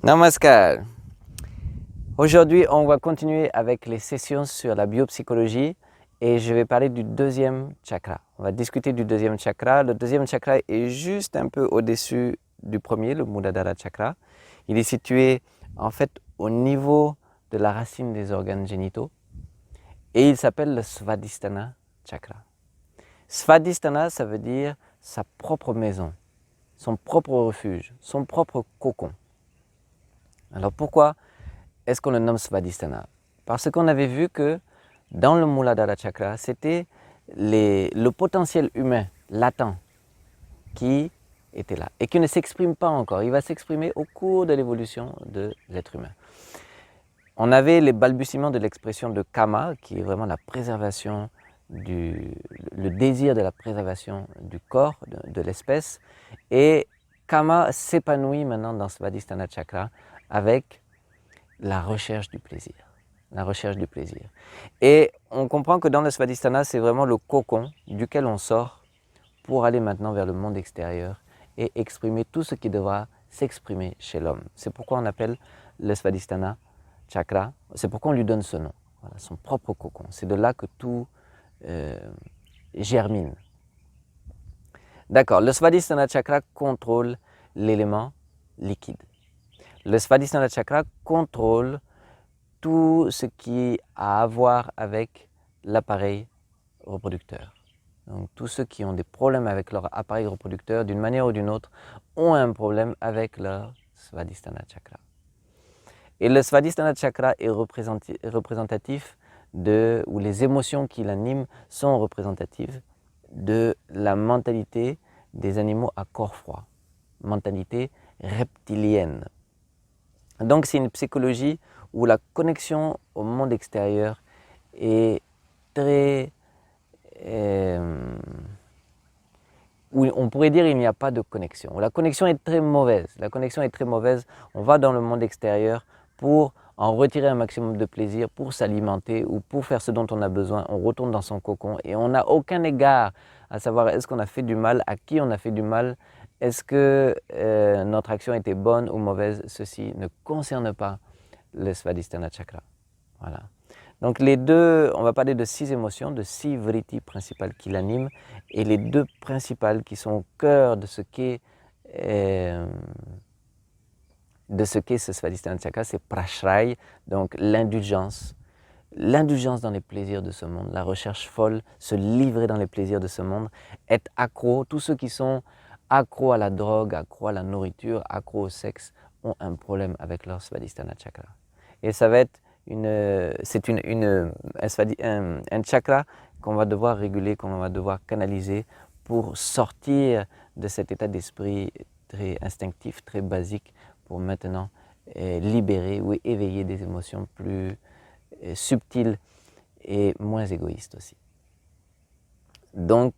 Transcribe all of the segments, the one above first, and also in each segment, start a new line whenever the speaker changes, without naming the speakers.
Namaskar. Aujourd'hui, on va continuer avec les sessions sur la biopsychologie et je vais parler du deuxième chakra. On va discuter du deuxième chakra. Le deuxième chakra est juste un peu au-dessus du premier, le Muladhara chakra. Il est situé en fait au niveau de la racine des organes génitaux et il s'appelle le Svadhisthana chakra. Svadhisthana, ça veut dire sa propre maison, son propre refuge, son propre cocon. Alors pourquoi est-ce qu'on le nomme Svadhisthana? Parce qu'on avait vu que dans le Muladhara chakra, c'était le potentiel humain latent qui était là et qui ne s'exprime pas encore. Il va s'exprimer au cours de l'évolution de l'être humain. On avait les balbutiements de l'expression de Kama, qui est vraiment la préservation, le désir de la préservation du corps, de l'espèce. Et Kama s'épanouit maintenant dans Svadhisthana chakra avec la recherche du plaisir. La recherche du plaisir. Et on comprend que dans le Svadhisthana, c'est vraiment le cocon duquel on sort pour aller maintenant vers le monde extérieur et exprimer tout ce qui devra s'exprimer chez l'homme. C'est pourquoi on appelle le Svadhisthana chakra, c'est pourquoi on lui donne ce nom, voilà, son propre cocon. C'est de là que tout germine. D'accord, le Svadhisthana chakra contrôle l'élément liquide. Le Svadhisthana chakra contrôle tout ce qui a à voir avec l'appareil reproducteur. Donc tous ceux qui ont des problèmes avec leur appareil reproducteur, d'une manière ou d'une autre, ont un problème avec leur Svadhisthana chakra. Et le Svadhisthana chakra est représentatif ou les émotions qui l'animent sont représentatives de la mentalité des animaux à corps froid, mentalité reptilienne. Donc c'est une psychologie où la connexion au monde extérieur est très... où on pourrait dire qu'il n'y a pas de connexion. La connexion est très mauvaise. La connexion est très mauvaise. On va dans le monde extérieur pour en retirer un maximum de plaisir, pour s'alimenter ou pour faire ce dont on a besoin. On retourne dans son cocon et on n'a aucun égard à savoir est-ce qu'on a fait du mal, à qui on a fait du mal, est-ce que notre action était bonne ou mauvaise. Ceci ne concerne pas le Svadhisthana chakra. Voilà. Donc les deux, on va parler de 6 émotions, de 6 vritis principales qui l'animent, et les 2 principales qui sont au cœur de ce qu'est ce Svadhisthana chakra, c'est prashray, donc l'indulgence dans les plaisirs de ce monde, la recherche folle, se livrer dans les plaisirs de ce monde, être accro. Tous ceux qui sont accros à la drogue, accros à la nourriture, accros au sexe, ont un problème avec leur Svadhisthana chakra. Et ça va être un chakra qu'on va devoir réguler, qu'on va devoir canaliser pour sortir de cet état d'esprit très instinctif, très basique, pour maintenant libérer ou éveiller des émotions plus subtiles et moins égoïstes aussi. Donc,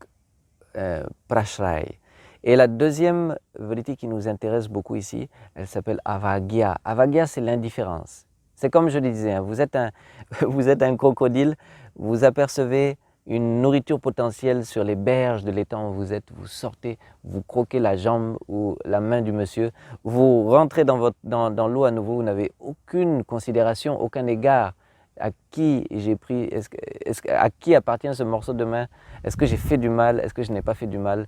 prashray. Et la deuxième vritti qui nous intéresse beaucoup ici, elle s'appelle avagya. Avagya, c'est l'indifférence. C'est comme je le disais, hein, vous êtes un crocodile, vous apercevez une nourriture potentielle sur les berges de l'étang où vous êtes, vous sortez, vous croquez la jambe ou la main du monsieur, vous rentrez dans l'eau à nouveau, vous n'avez aucune considération, aucun égard à qui j'ai pris, à qui appartient ce morceau de main, est-ce que j'ai fait du mal, est-ce que je n'ai pas fait du mal.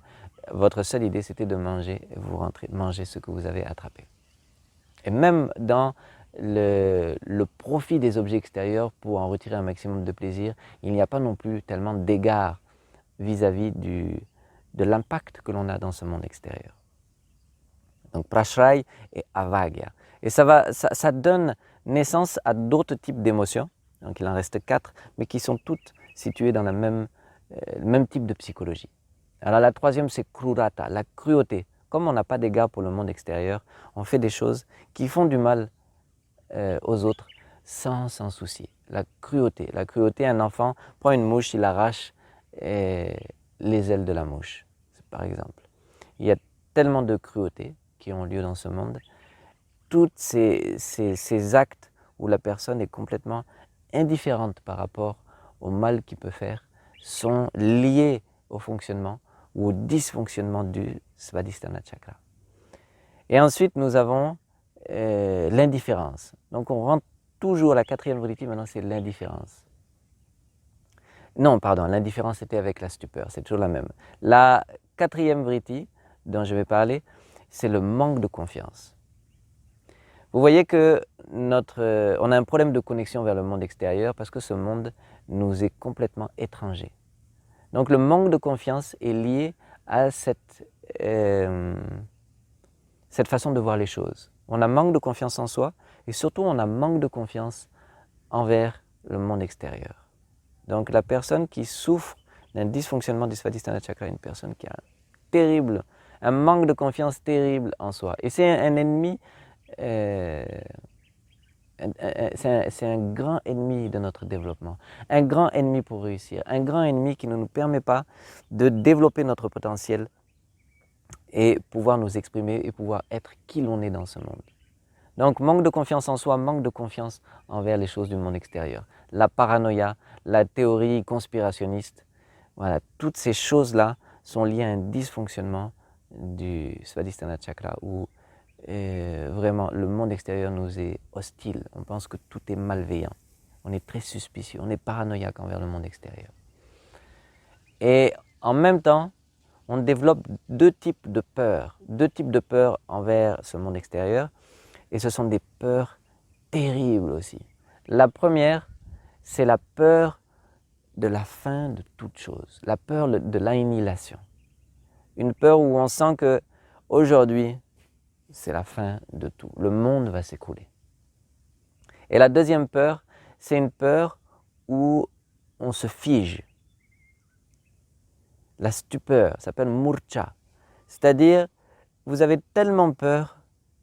Votre seule idée c'était de manger et vous rentrez, manger ce que vous avez attrapé. Et même dans le profit des objets extérieurs pour en retirer un maximum de plaisir, il n'y a pas non plus tellement d'égard vis-à-vis de l'impact que l'on a dans ce monde extérieur. Donc prashray et avagya. Et ça donne naissance à d'autres types d'émotions, donc il en reste 4, mais qui sont toutes situées dans le même type de psychologie. Alors la troisième c'est krurata, la cruauté. Comme on n'a pas d'égard pour le monde extérieur, on fait des choses qui font du mal aux autres sans s'en soucier. La cruauté, un enfant prend une mouche, il arrache les ailes de la mouche, par exemple. Il y a tellement de cruauté qui ont lieu dans ce monde. Tous ces actes où la personne est complètement indifférente par rapport au mal qu'il peut faire sont liés au fonctionnement ou au dysfonctionnement du Svadhisthana chakra. Et ensuite, nous avons l'indifférence. Donc on rentre toujours, la quatrième vritti, maintenant c'est l'indifférence. Non, pardon, l'indifférence était avec la stupeur, c'est toujours la même. La quatrième vritti dont je vais parler, c'est le manque de confiance. Vous voyez que on a un problème de connexion vers le monde extérieur parce que ce monde nous est complètement étranger. Donc le manque de confiance est lié à cette façon de voir les choses. On a manque de confiance en soi et surtout on a manque de confiance envers le monde extérieur. Donc la personne qui souffre d'un dysfonctionnement du Svadhisthana Chakra, une personne qui a un manque de confiance terrible en soi. Et c'est un ennemi, c'est un grand ennemi de notre développement, un grand ennemi pour réussir, un grand ennemi qui ne nous permet pas de développer notre potentiel et pouvoir nous exprimer et pouvoir être qui l'on est dans ce monde. Donc manque de confiance en soi, manque de confiance envers les choses du monde extérieur. La paranoïa, la théorie conspirationniste, voilà, toutes ces choses-là sont liées à un dysfonctionnement du Svadhisthana Chakra où vraiment le monde extérieur nous est hostile. On pense que tout est malveillant. On est très suspicieux, on est paranoïaque envers le monde extérieur. Et en même temps, on développe deux types de peurs envers ce monde extérieur. Et ce sont des peurs terribles aussi. La première, c'est la peur de la fin de toute chose, la peur de l'annihilation. Une peur où on sent que aujourd'hui, c'est la fin de tout. Le monde va s'écrouler. Et la deuxième peur, c'est une peur où on se fige. La stupeur, ça s'appelle murcha. C'est-à-dire, vous avez tellement peur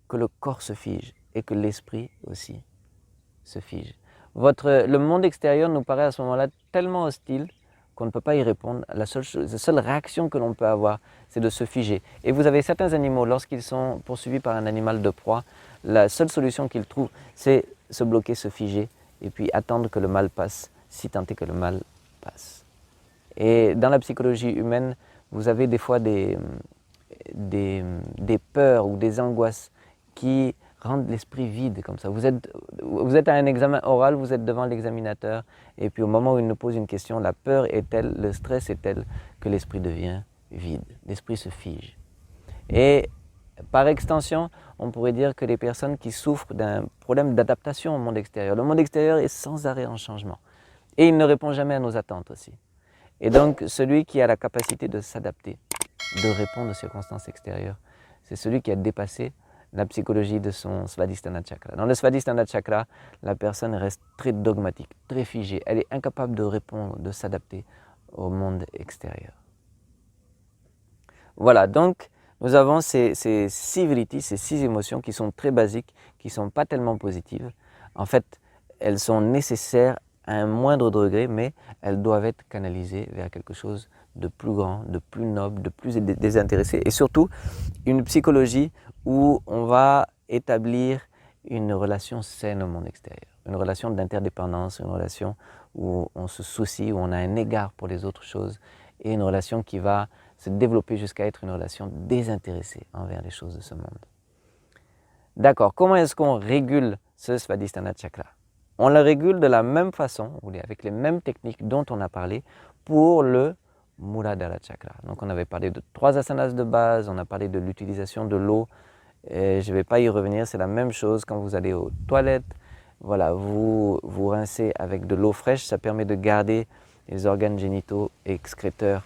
que le corps se fige et que l'esprit aussi se fige. Le monde extérieur nous paraît à ce moment-là tellement hostile qu'on ne peut pas y répondre. La seule réaction que l'on peut avoir, c'est de se figer. Et vous avez certains animaux, lorsqu'ils sont poursuivis par un animal de proie, la seule solution qu'ils trouvent, c'est se bloquer, se figer, et puis attendre que le mal passe, si tant est que le mal passe. Et dans la psychologie humaine, vous avez des fois des peurs ou des angoisses qui rendent l'esprit vide comme ça. Vous êtes à un examen oral, vous êtes devant l'examinateur et puis au moment où il nous pose une question, la peur est telle, le stress est tel que l'esprit devient vide, l'esprit se fige. Et par extension, on pourrait dire que les personnes qui souffrent d'un problème d'adaptation au monde extérieur, le monde extérieur est sans arrêt en changement et il ne répond jamais à nos attentes aussi. Et donc celui qui a la capacité de s'adapter, de répondre aux circonstances extérieures, c'est celui qui a dépassé la psychologie de son Svadhisthana Chakra. Dans le Svadhisthana Chakra, la personne reste très dogmatique, très figée. Elle est incapable de répondre, de s'adapter au monde extérieur. Voilà, donc nous avons ces 6 vrittis, ces 6 émotions qui sont très basiques, qui ne sont pas tellement positives. En fait, elles sont nécessaires à un moindre degré, mais elles doivent être canalisées vers quelque chose de plus grand, de plus noble, de plus désintéressé et surtout une psychologie où on va établir une relation saine au monde extérieur, une relation d'interdépendance, une relation où on se soucie, où on a un égard pour les autres choses et une relation qui va se développer jusqu'à être une relation désintéressée envers les choses de ce monde. D'accord, comment est-ce qu'on régule ce Svadhisthana Chakra? On le régule de la même façon, avec les mêmes techniques dont on a parlé pour le Muladhara Chakra. Donc on avait parlé de 3 asanas de base, on a parlé de l'utilisation de l'eau. Je ne vais pas y revenir, c'est la même chose quand vous allez aux toilettes. Voilà, vous rincez avec de l'eau fraîche, ça permet de garder les organes génitaux et excréteurs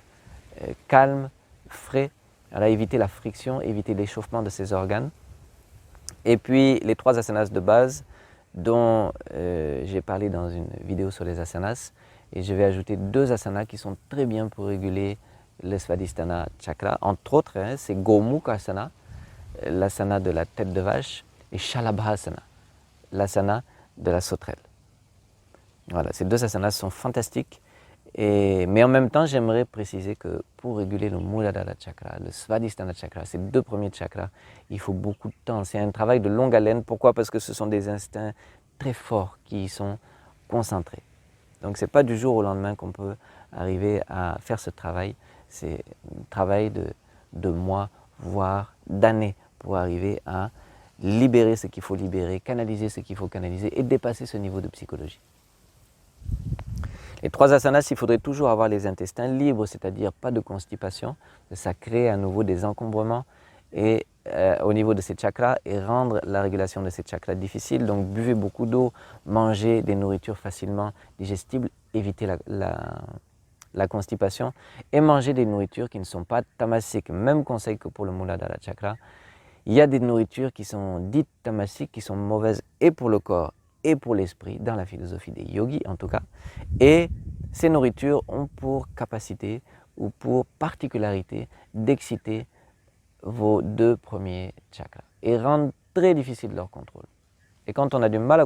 calmes, frais. Alors éviter la friction, éviter l'échauffement de ces organes. Et puis les 3 asanas de base dont j'ai parlé dans une vidéo sur les asanas. Et je vais ajouter 2 asanas qui sont très bien pour réguler le Svadhisthana Chakra. Entre autres, c'est Gomukha Asana, l'asana de la tête de vache, et Shalabhasana, l'asana de la sauterelle. Voilà, ces 2 asanas sont fantastiques. Mais en même temps, j'aimerais préciser que pour réguler le Muladhara Chakra, le Svadhisthana Chakra, ces 2 premiers chakras, il faut beaucoup de temps. C'est un travail de longue haleine. Pourquoi? Parce que ce sont des instincts très forts qui y sont concentrés. Donc ce n'est pas du jour au lendemain qu'on peut arriver à faire ce travail. C'est un travail de mois, voire d'années, pour arriver à libérer ce qu'il faut libérer, canaliser ce qu'il faut canaliser et dépasser ce niveau de psychologie. Les 3 asanas, il faudrait toujours avoir les intestins libres, c'est-à-dire pas de constipation. Ça crée à nouveau des encombrements et, au niveau de ces chakras et rendre la régulation de ces chakras difficile. Donc buvez beaucoup d'eau, mangez des nourritures facilement digestibles, évitez la constipation et mangez des nourritures qui ne sont pas tamasiques. Même conseil que pour le Muladhara Chakra. Il y a des nourritures qui sont dites tamasiques, qui sont mauvaises et pour le corps et pour l'esprit, dans la philosophie des yogis en tout cas. Et ces nourritures ont pour capacité ou pour particularité d'exciter vos 2 premiers chakras et rendre très difficile leur contrôle. Et quand on a du mal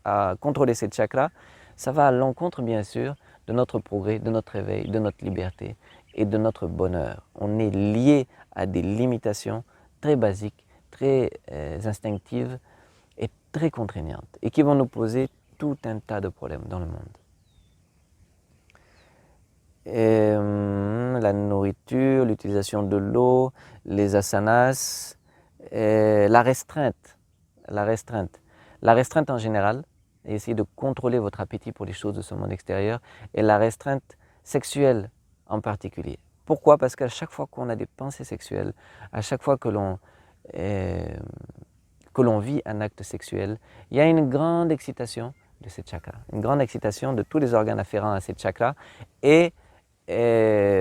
à contrôler ces chakras, ça va à l'encontre bien sûr de notre progrès, de notre éveil, de notre liberté et de notre bonheur. On est lié à des limitations très basiques, très instinctives et très contraignantes et qui vont nous poser tout un tas de problèmes dans le monde. Et, la nourriture, l'utilisation de l'eau, les asanas, la restreinte. La restreinte en général, et essayer de contrôler votre appétit pour les choses de ce monde extérieur, et la restreinte sexuelle en particulier. Pourquoi? Parce qu'à chaque fois qu'on a des pensées sexuelles, à chaque fois que l'on vit un acte sexuel, il y a une grande excitation de ces chakras, une grande excitation de tous les organes afférents à ces chakras et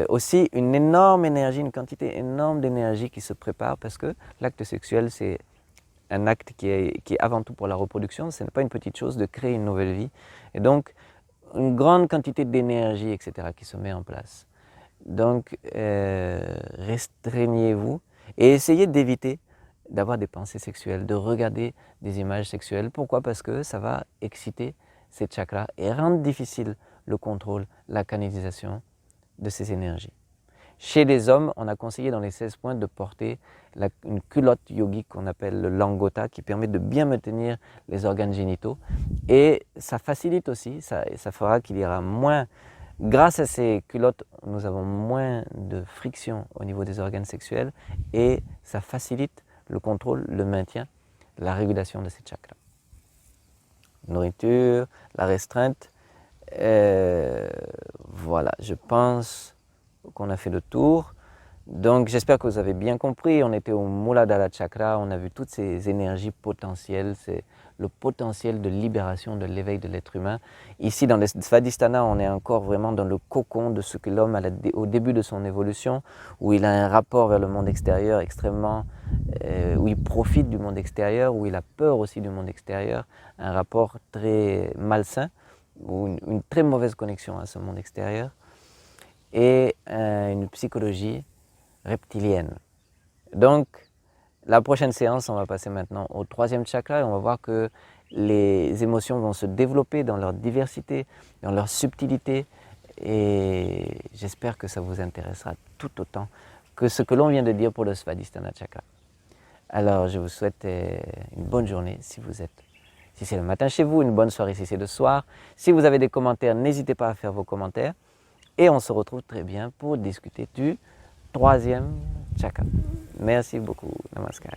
aussi une énorme énergie, une quantité énorme d'énergie qui se prépare parce que l'acte sexuel c'est un acte qui est avant tout pour la reproduction, ce n'est pas une petite chose de créer une nouvelle vie et donc une grande quantité d'énergie etc. qui se met en place. Donc restreignez-vous et essayez d'éviter d'avoir des pensées sexuelles, de regarder des images sexuelles. Pourquoi? Parce que ça va exciter ces chakras et rendre difficile le contrôle, la canalisation de ces énergies. Chez les hommes, on a conseillé dans les 16 points de porter une culotte yogique qu'on appelle le langota qui permet de bien maintenir les organes génitaux et ça facilite aussi, ça fera qu'il y aura moins, grâce à ces culottes, nous avons moins de friction au niveau des organes sexuels et ça facilite le contrôle, le maintien, la régulation de ces chakras. Nourriture, la restreinte, voilà, je pense qu'on a fait le tour. Donc j'espère que vous avez bien compris, on était au Muladhara Chakra, on a vu toutes ces énergies potentielles, c'est le potentiel de libération de l'éveil de l'être humain. Ici dans le Svadhisthana, on est encore vraiment dans le cocon de ce que l'homme a au début de son évolution, où il a un rapport vers le monde extérieur extrêmement, où il profite du monde extérieur, où il a peur aussi du monde extérieur, un rapport très malsain, ou une très mauvaise connexion à ce monde extérieur, et une psychologie reptilienne. Donc, la prochaine séance, on va passer maintenant au 3e chakra et on va voir que les émotions vont se développer dans leur diversité, dans leur subtilité et j'espère que ça vous intéressera tout autant que ce que l'on vient de dire pour le Svadhisthana Chakra. Alors, je vous souhaite une bonne journée si c'est le matin chez vous, une bonne soirée si c'est le soir. Si vous avez des commentaires, n'hésitez pas à faire vos commentaires et on se retrouve très bien pour discuter du 3e chakra. Merci beaucoup. Namaskar.